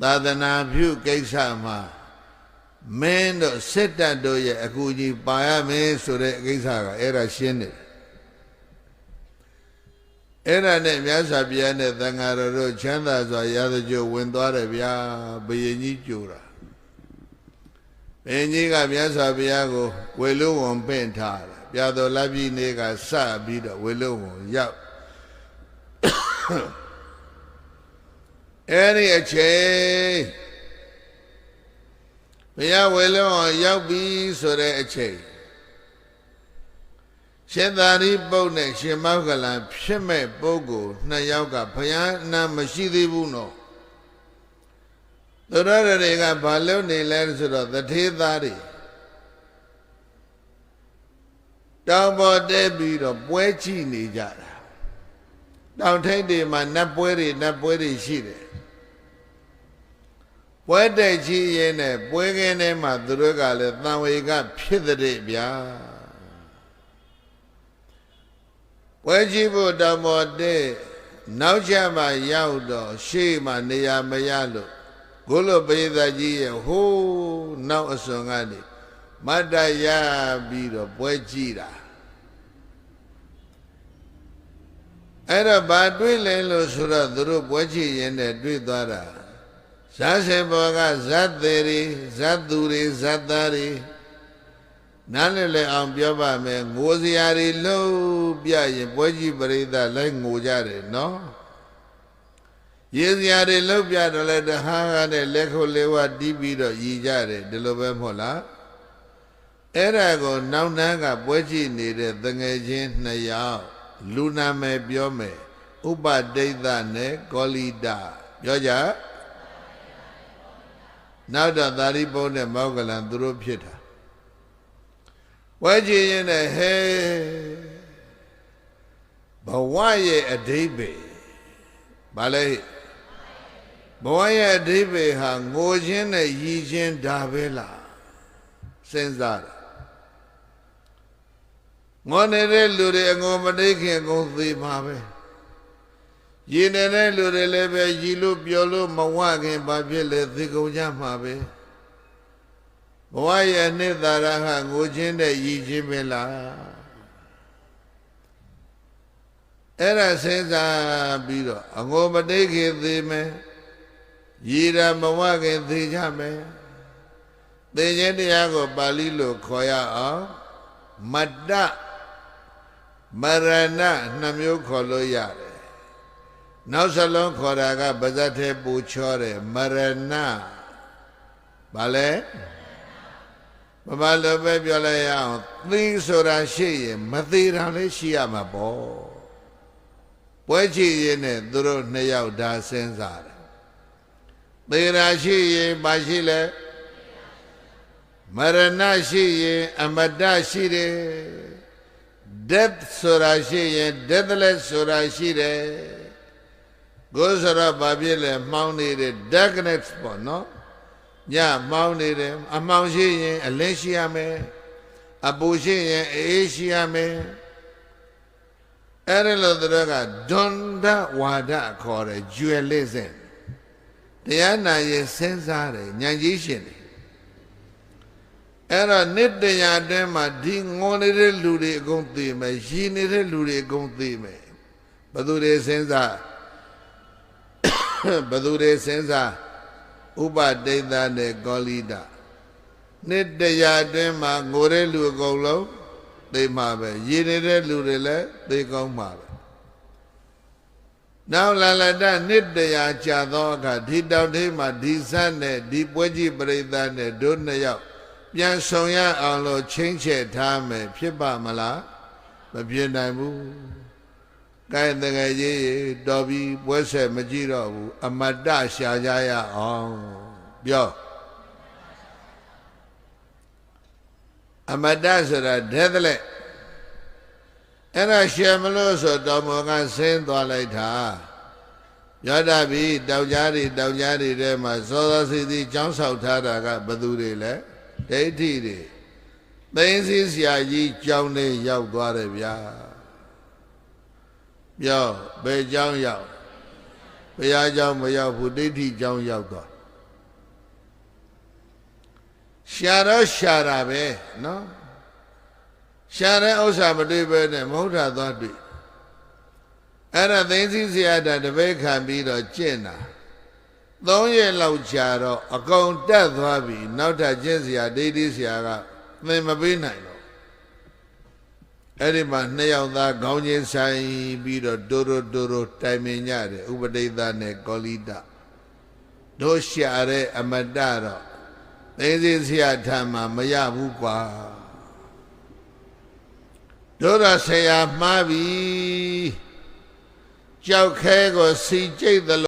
သာသနာပြုကိစ္စမှာမင်းတို့စစ်တပ်တို့ရဲ့အကူအညီပါရမယ်ဆိုတဲ့ကိစ္စကအဲ့ဒါရှင်းတယ်အဲ့ဒါနဲ့မြတ်စွာဘုရားနဲ့သံဃာတော်တို့ချမ်းသာစွာရသကြိုးဝင်သွားတယ်ဗျာဘယင်ကြီးကြိုတာဘယင်ကြီးကမြတ်စွာဘုရားကိုဝေလုဝန်ပင့်ထားတယ်ပြတော်လပြည့်နေ့ကစပြီးတော့ဝေလုဝန်ရောက်အဲ့ဒီအချိန်ဘုရားဝေလုဝန်ရောက်ပြီဆိုတဲ့အချိန်ရှင်သာရိပုတ္တနဲ့ရှင်မောက္ကလံဖြစ်မဲ့ပုဂ္ဂိုလ်နှစ်ယောက်ကဘုရားအနာမရှိသေးဘူးနော်သူတို့တွေကဘာလုပ်နေလဲဆိုတော့တထေးသားတွေတောင်ပေါ်တက်ပြီးတော့ပွဲကြည့်နေကြတာတောင်ထိပ်တွေမှာနတ်ပွဲတွေရှိတယ်ပွဲတက်ကြည့်ရင်နဲ့ပွဲခင်းထဲမှာသူတို့ကလည်းသံဝေကဖြစ်တဲ့ဗျာပွဲကြည့်ဖို့တောင်ပေါ်တက်နောက်ကျမှရောက်တော့ရှေ့မှာနေရာမရလို့ကိုလိုပိဿကြီးရဲ့ဟိုးနောက်အစွန်ကနေမတ်တရပြီးတော့ပွဲကြည့်တာအဲ့တော့ဘာတွေ့လဲလို့ဆိုတော့သူတို့ပွဲကြည့်ရင်နဲ့တွေ့သွားတာဇာစေဘောကဇတ်သေးတွေဇတ်သူတွေဇတ်သားတွေနားလည်းအောင်ပြောပါမယ်ငိုစရာတွေလုံးပြရင်ပွဲကြည့်ပရိသတ်လိုက်ငိုကြတယ်နော်ရေစရာတွေလုံးပြတော့လဲတဟားကနဲ့လက်ခုပ်လေးဝတီးပြီးတော့ရည်ကြတယ်ဒီလိုပဲမဟုတ်လားအဲ့ဒါကိုနောက်နှန်းကပွဲကြည့်နေတဲ့တငယ်ချင်းနှစ်ယောက်လူနာမယ်ပြောမယ်ဥပဒိဋ္ဌနဲ့ကောလိတပြောကြနောက်တော့သာရိပုတ္တနဲ့မောက္ကလံသူတို့ဖြစ်တာဝဲကြည့်ရင်လည်းဟဲဘဝရဲ့အဓိပ္ပာယ်ဘာလဲဘဝရဲ့အဓိပ္ပာယ်ဟာငိုခြင်းနဲ့ရည်ခြင်းဒါပဲလားစဉ်းစားတယ်ငေါနေတဲ့လူတွေအငိုမတိခင်ကုန်သေးမှာပဲရည်နေတဲ့လူတွေလည်းပဲရည်လို့ပြောလို့မဝခင်ဘာဖြစ်လဲသေကုန်ကြမှာပဲဘဝရဲ့အနှစ်သာရဟာငိုခြင်းနဲ့ရည်ခြင်းပဲလားအဲ့ဒါစဉ်းစားပြီးတော့အငိုမတိခင်သေးမယ်ရည်ရမဝခင်သေကြမယ်သေခြင်းတရားကိုပါဠိလိုခေါ်ရအောင်မတ္တမရဏနှစ်မျိုးခေါ်လို့ရတယ်နောက်စလုံးခေါ်တာကပါဇတ်ထဲပူချောတယ်မရဏဘာလဲဘာလို့ပဲပြောလိုက်ရအောင်သိဆိုတာရှိရင်မသေးတာလည်းရှိရမှာပေါ့ပွဲကြည့်ရင်နဲ့သူတို့နှစ်ယောက်ဒါစဉ်းစားတယ်သေတာရှိရင်ဘာရှိလဲမရဏရှိရင်အမတ္တရှိတယ်death ဆိုတာရှိရင် deathless ဆိုတာရှိတယ်ကိုယ်ဆိုတော့ဘာဖြစ်လဲမှောင်နေတဲ့ darkness ပေါ့နော်ညမှောင်နေတယ်အမှောင်ရှိရင်အလင်းရှိရမယ်အပူရှိရင်အေးရှိရမယ်အဲ့ဒါလို့သူတို့ကဒွန်ဒဝါဒခေါ်တယ် dualism တရားနာရင်စဉ်းစားတယ်ဉာဏ်ကြီးရှင်တယ်အဲ့တော့နိတ္တရာအတွင်းမှာဒီငိုနေတဲ့လူတွေအကုန်သိမယ်ရည်နေတဲ့လူတွေအကုန်သိမယ်ဘယ်သူတွေစဉ်းစားဘယ်သူတွေစဉ်းစားဥပဒိဋ္ဌနဲ့ကောလိတနိတ္တရာအတွင်းမှာငိုတဲ့လူအကုန်လုံးသိမှာပဲရည်နေတဲ့လူတွေလည်းသိကောင်းမှာပဲနောက်လာလတနိတ္တရာကြာသောအခါဒီတောင်ထိပ်မှာဒီဇတ်နဲ့ဒီပွဲကြည့်ပရိသတ်နဲ့တို့နှစ်ယောက်ပြန်ဆောင်ရအောင်လို့ချင်းချက်ထားမယ်ဖြစ်ပါမလားမဖြစ်နိုင်ဘူးကဲတကယ်ကြီးတော်ပြီးပွဲဆက်မကြည့်တော့ဘူးအမတ္တရှာကြရအောင်ပြောအမတ္တဆိုတာdeathlessအဲ့ဒါရှယ်မလို့ဆိုတော်မောကဆင်းသွားလိုက်တာပြောတတ်ပြီတောက်ကြားတွေထဲမှာစောစောစီစီကျောင်းဆောက်ထားတာကဘယ်သူတွေလဲဒိဋ္ဌိတွေသိင်းစည်းဆရာကြီးကျောင်းလေးရောက်သွားတယ်ဗျာပြောဘယ်ကျောင်းရောက်ဘုရားကျောင်းမရောက်ဘူးဒိဋ္ဌိကျောင်းရောက်သွား ရှာတော့ရှာတာပဲနော်ရှာတဲ့ဥစ္စာမတွေ့ပဲနဲ့မဟုတ်တာသွားတွေ့အဲ့ဒါသိသိစရာတပည့်ခံပြီးတော့ကျင့်တာ3 ရက်လောက်ကြာတော့အကုန်တက်သွားပြီနောက်ထပ်ကျင့်စရာဒိဋ္ဌိစရာကသင်မပေးနိုင်တော့အဲ့ဒီမှာ2 ယောက်သားခေါင်းချင်းဆိုင်ပြီးတော့တိုးတိုင်ပင်ကြတယ်ဥပဒိတနဲ့ကောလိတတို့ရှာတဲ့အမတတော့သိသိစရာထံမှာမရဘူးကွာတို့တော့ဆရာမှားပြီကြောက်ခဲကိုစီကြိတ်သ